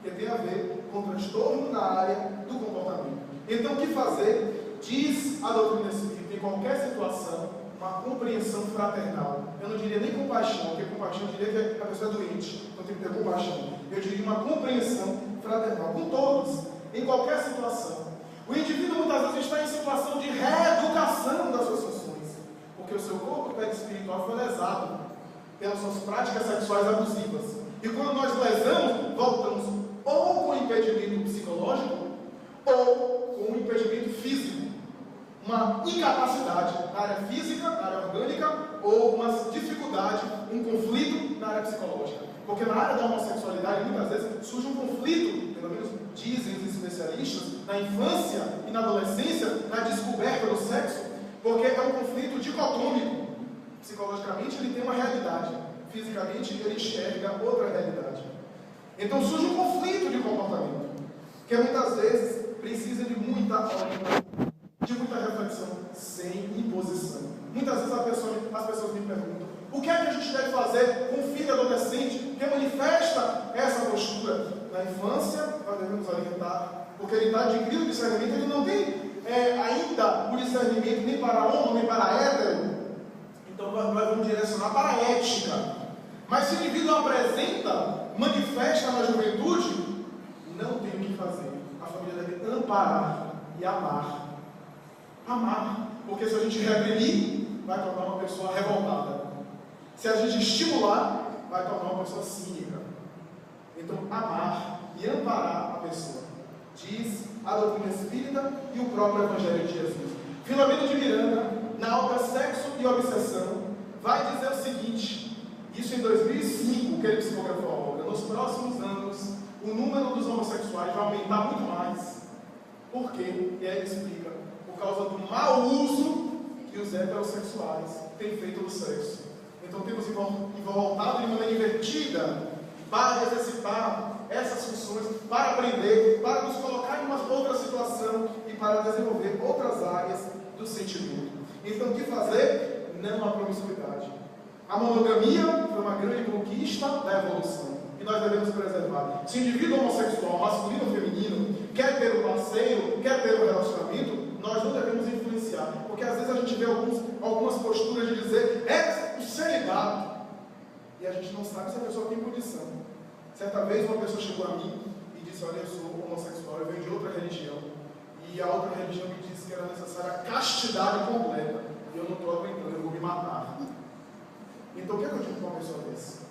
que tem a ver com transtorno na área do comportamento. Então, o que fazer? Diz a doutrina espírita, em qualquer situação, uma compreensão fraternal. Eu não diria nem compaixão, porque compaixão eu diria que a pessoa é doente, então tem que ter compaixão. Eu diria uma compreensão fraternal com todos, em qualquer situação. O indivíduo muitas vezes está em situação de reeducação das suas funções, porque o seu corpo perispiritual foi lesado pelas suas práticas sexuais abusivas. E quando nós lesamos, voltamos ou com impedimento psicológico ou com impedimento físico, uma incapacidade na área física, na área orgânica, ou uma dificuldade, um conflito na área psicológica. Porque na área da homossexualidade muitas vezes surge um conflito, pelo menos dizem os especialistas, na infância e na adolescência, na descoberta do sexo, porque é um conflito dicotômico. Psicologicamente ele tem uma realidade, fisicamente ele enxerga outra realidade. Então surge um conflito de comportamento, que muitas vezes precisa de muita orientação, de muita reflexão, sem imposição. Muitas vezes as pessoas me perguntam: o que é que a gente deve fazer com um filho adolescente que manifesta essa postura? Na infância, nós devemos orientar, porque ele está adquirindo o discernimento, ele não tem ainda o discernimento nem para homo, nem para hétero. Então nós vamos direcionar para a ética. Mas se o indivíduo apresenta, manifesta na juventude, não tem o que fazer. A família deve amparar e amar. Amar, porque se a gente reprimir, vai tornar uma pessoa revoltada. Se a gente estimular, vai tornar uma pessoa cínica. Então, amar e amparar a pessoa, diz a doutrina espírita e o próprio Evangelho de Jesus. Filomeno de Miranda, na obra Sexo e Obsessão, vai dizer o seguinte, isso em 2005, que ele psicografou a obra: nos próximos anos, o número dos homossexuais vai aumentar muito mais. Por quê? E aí ele explica: por causa do mau uso que os heterossexuais têm feito do sexo. Então temos voltado de maneira invertida para exercitar essas funções, para aprender, para nos colocar em uma outra situação e para desenvolver outras áreas do sentimento. Então o que fazer? Não há promiscuidade. A monogamia foi uma grande conquista da evolução e nós devemos preservar. Se o indivíduo homossexual, masculino ou feminino, quer ter um parceiro, quer ter um relacionamento, nós não devemos influenciar diferenciar, porque às vezes a gente vê algumas posturas de dizer, é o celibato, e a gente não sabe se a pessoa tem condição. Certa vez uma pessoa chegou a mim e disse, olha, eu sou homossexual, eu venho de outra religião, e a outra religião me disse que era necessária a castidade completa, e eu não estou aguentando, eu vou me matar. Então o que é que eu digo para uma pessoa dessa?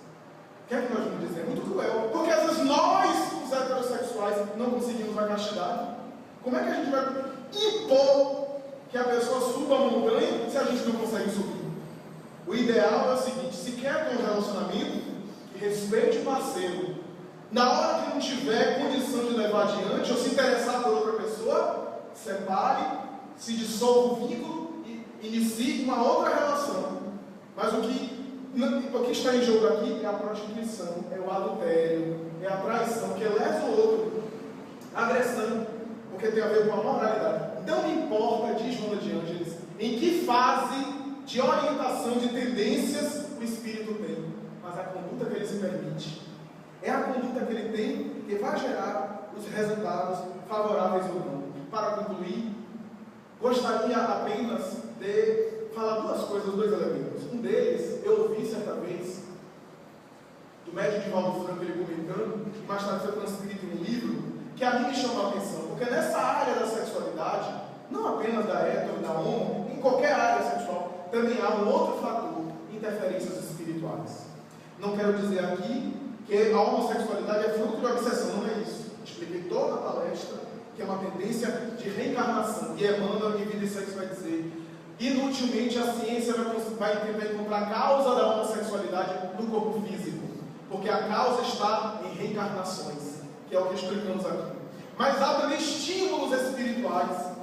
O que é que nós vamos dizer? É muito cruel, porque às vezes nós, os heterossexuais, não conseguimos a castidade. Como é que a gente vai impor que a pessoa suba a montanha se a gente não consegue subir? O ideal é o seguinte, se quer ter um relacionamento, que respeite o parceiro. Na hora que não tiver condição de levar adiante, ou se interessar por outra pessoa, separe, se dissolva o vínculo e inicie uma outra relação. Mas o que está em jogo aqui é a prostituição, é o adultério, é a traição, que lesa o outro, a agressão, porque tem a ver com a moralidade. Não importa, diz Joana de Ângeles, em que fase de orientação, de tendências o espírito tem, mas a conduta que ele se permite. É a conduta que ele tem que vai gerar os resultados favoráveis ou não. Para concluir, gostaria apenas de falar duas coisas, dois elementos. Um deles, eu ouvi certa vez, do médico Divaldo Franco, ele comentando, que mais tarde foi transcrito em um livro, que a mim me chamou a atenção, porque nessa área da sexualidade, não apenas da hétero, da homo, em qualquer área sexual, também há um outro fator, interferências espirituais. Não quero dizer aqui que a homossexualidade é fruto de obsessão, não é isso. Expliquei toda a palestra, que é uma tendência de reencarnação, e Emmanuel em Vida e Sexo vai dizer, inutilmente a ciência vai tentar encontrar a causa da homossexualidade no corpo físico, porque a causa está em reencarnações, que é o que explicamos aqui. Mas abre estímulos espirituais,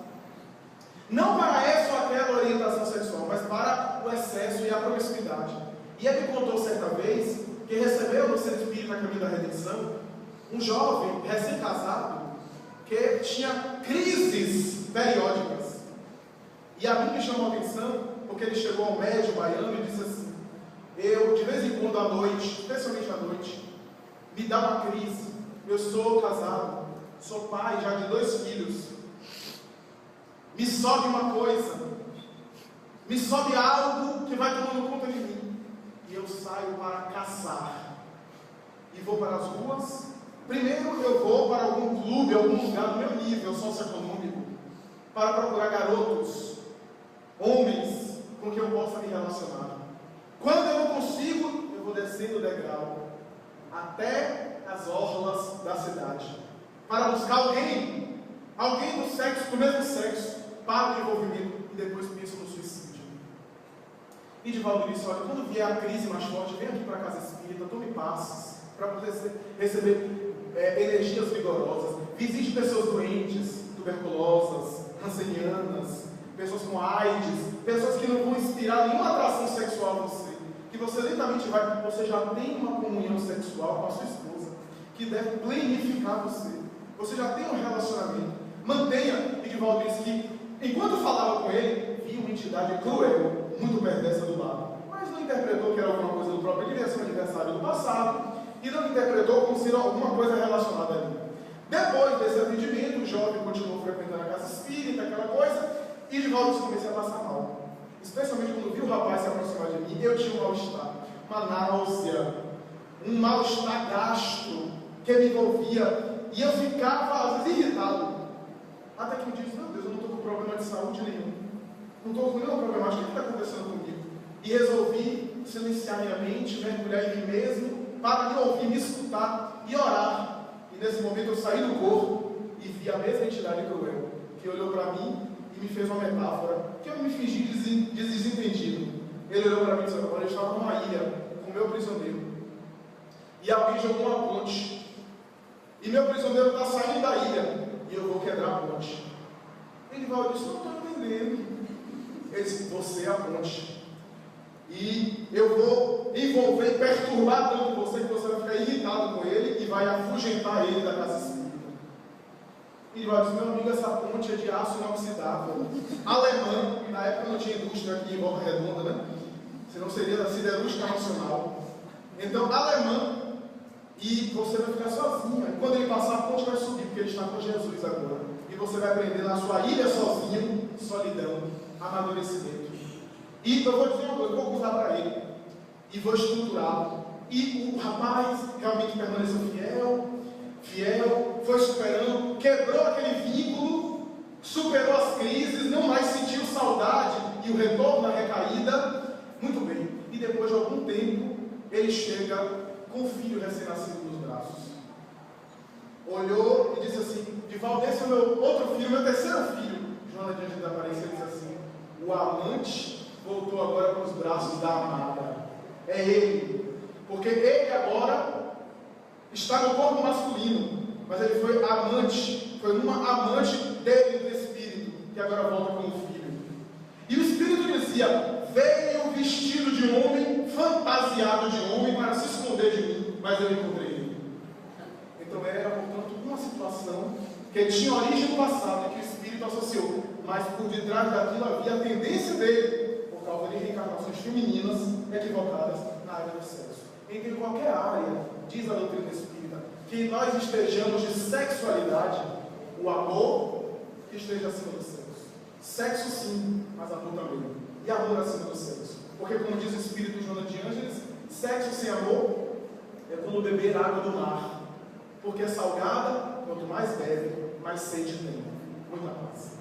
não para essa ou aquela orientação sexual, mas para o excesso e a promiscuidade. E ele me contou certa vez que recebeu no Centro Espírita Caminho da Redenção um jovem recém-casado que tinha crises periódicas. E a mim me chamou a atenção porque ele chegou ao médium baiano e disse assim: eu, de vez em quando à noite, especialmente à noite, me dá uma crise. Eu sou casado, sou pai já de 2 filhos. Me sobe uma coisa, me sobe algo que vai tomando conta de mim. E eu saio para caçar. E vou para as ruas. Primeiro eu vou para algum clube, algum lugar do meu nível socioeconômico, para procurar garotos, homens com quem eu possa me relacionar. Quando eu não consigo, eu vou descendo o degrau até as orlas da cidade, para buscar alguém do sexo, do mesmo sexo, para o envolvimento, e depois penso no suicídio. E Divaldo disse: olha, quando vier a crise mais forte, vem aqui para a casa espírita, tome passes, para poder receber energias vigorosas. Visite pessoas doentes, tuberculosas, rancenianas, pessoas com AIDS, pessoas que não vão inspirar nenhuma atração sexual a você, que você lentamente você já tem uma comunhão sexual com a sua esposa, que deve plenificar você. Você já tem um relacionamento. Mantenha. E Divaldo disse que, enquanto falava com ele, via uma entidade cruel, muito perversa do lado, mas não interpretou que era alguma coisa do próprio aniversário do passado, e não interpretou como sendo alguma coisa relacionada ali. Depois desse atendimento, o jovem continuou frequentando a casa espírita, aquela coisa, e Divaldo comecei a passar mal. Especialmente quando vi o rapaz se aproximar de mim, eu tinha um mal-estar, uma náusea, um mal-estar gastro que me envolvia, e eu ficava às vezes irritado. Até que me disse: meu Deus, eu não estou com problema de saúde nenhum, não estou com nenhum problema, o que está acontecendo comigo? E resolvi silenciar minha mente, mergulhar em mim mesmo, para me ouvir, me escutar e orar. E nesse momento eu saí do corpo e vi a mesma entidade cruel, que olhou para mim e me fez uma metáfora, que eu me fingi desentendido. Ele olhou para mim e disse: agora eu estava numa ilha com o meu prisioneiro, e alguém jogou uma ponte, e meu prisioneiro está saindo da ilha, e eu vou quebrar a ponte. Ele vai e disse: não estou entendendo. Ele disse: você é a ponte, e eu vou envolver e perturbar tanto você que você vai ficar irritado com ele e vai afugentar ele da casa espírita. E ele vai dizer: meu amigo, essa ponte é de aço inoxidável, alemã, e na época não tinha indústria aqui em Volta Redonda, né? Senão seria da Siderúrgica Nacional. Então, alemã, e você vai ficar sozinha. E quando ele passar, a ponte vai subir, porque ele está com Jesus agora. E você vai aprender na sua ilha sozinho, solidão, amadurecimento. E eu vou dizer uma coisa, vou usar para ele. E vou estruturá-lo. E o rapaz realmente permaneceu fiel, foi superando, quebrou aquele vínculo, superou as crises, não mais sentiu saudade e o retorno à recaída. Muito bem. E depois de algum tempo, ele chega com o filho recém-nascido nos braços. Olhou e disse assim: Divaldo, esse é o meu outro filho, meu terceiro filho. Joana, diante da aparência, disse assim: o amante voltou agora para os braços da amada. É ele. Porque ele agora está no corpo masculino, mas ele foi amante, foi uma amante dele do Espírito, que agora volta com o filho. E o Espírito dizia: veio vestido de homem, fantasiado de homem, para se esconder de mim, mas eu encontrei ele. Então era, portanto, uma situação que tinha origem no passado, que o Espírito associou, mas por detrás daquilo havia a tendência dele, por causa de reencarnações femininas equivocadas na área do sexo. Em qualquer área, diz a doutrina espírita, que nós estejamos de sexualidade, o amor que esteja acima do sexo. Sexo sim, mas amor também. E amor acima do sexo. Porque, como diz o Espírito Joana de Ângeles, sexo sem amor é como beber água do mar. Porque é salgada, quanto mais bebe, mais sede tem. Muita paz.